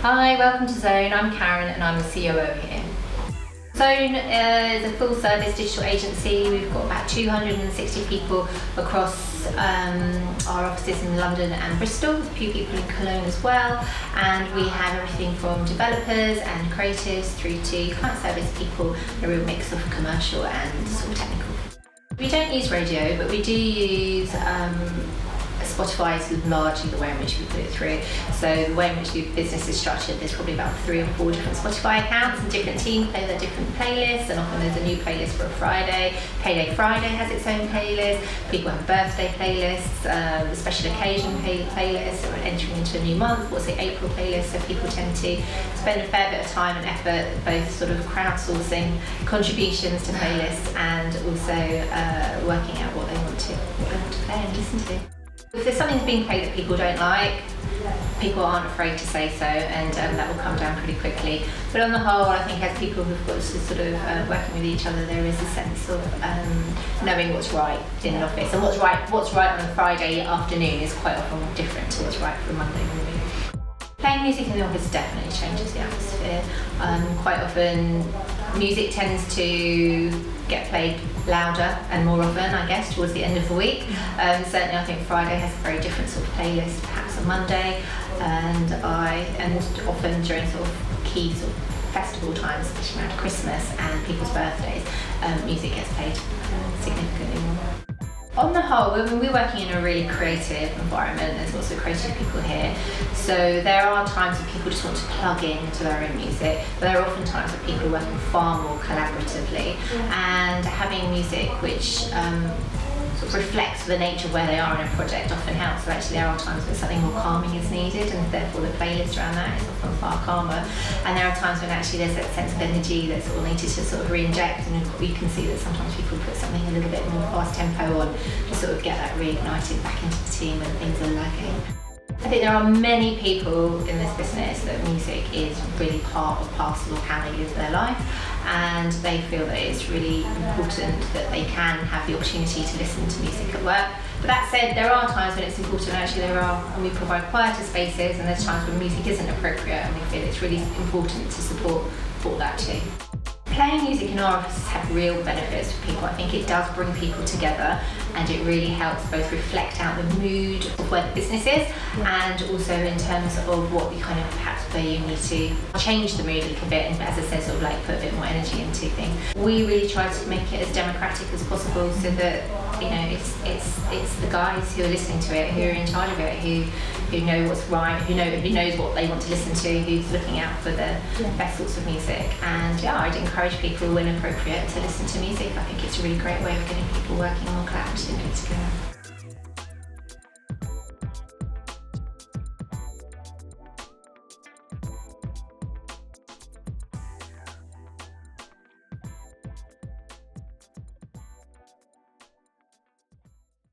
Hi, welcome to Zone. I'm Karen and I'm the COO here. Zone is a full service digital agency. We've got about 260 people across our offices in London and Bristol, with a few people in Cologne as well. And we have everything from developers and creatives through to client service people, a real mix of commercial and sort of technical. We don't use radio, but we do use Spotify is largely the way in which we put it through. So the way in which the business is structured, there's probably about 3 or 4 different Spotify accounts, and different teams play their different playlists, and often there's a new playlist for a Friday. Payday Friday has its own playlist. People have birthday playlists, special occasion playlists, or entering into a new month, what's the April playlist, so people tend to spend a fair bit of time and effort both sort of crowdsourcing contributions to playlists and also working out what they want to play and listen to. If there's something being played that people don't like, people aren't afraid to say so, and that will come down pretty quickly. But on the whole, I think as people who've got to sort of working with each other, there is a sense of knowing what's right in an office, and what's right on a Friday afternoon is quite often different to what's right for a Monday morning. Playing music in the office definitely changes the atmosphere. Quite often, music tends to get played louder and more often, I guess, towards the end of the week. Certainly, I think Friday has a very different sort of playlist, perhaps on Monday, and often during sort of key sort of festival times, especially around Christmas and people's birthdays, music gets played significantly more. On the whole, we're working in a really creative environment. There's lots of creative people here. So there are times when people just want to plug into their own music, but there are often times when people are working far more collaboratively. And having music which sort of reflects the nature of where they are in a project often helps. So actually there are times when something more calming is needed, and therefore the playlist around that is often far calmer. And there are times when actually there's that sense of energy that's all needed to sort of re-inject, and you can see that sometimes people put something a little bit more fast tempo on to sort of get that reignited back into the team when things are lagging. I think there are many people in this business that music is really part and parcel of how they live their life, and they feel that it's really important that they can have the opportunity to listen to music at work. But that said, there are times when it's important, actually and we provide quieter spaces, and there's times when music isn't appropriate, and we feel it's really important to support that too. Playing music in our offices have real benefits for people. I think it does bring people together, and it really helps both reflect out the mood of where the business is, and also in terms of what we kind of perhaps where you need to change the mood a little bit, and as I said, sort of like put a bit more energy into things. We really try to make it as democratic as possible, so that it's the guys who are listening to it, who are in charge of it, who know what's right, who knows what they want to listen to, who's looking out for the best sorts of music. And yeah, I'd encourage people when appropriate to listen to music. I think it's a really great way of getting people working more collaboratively together.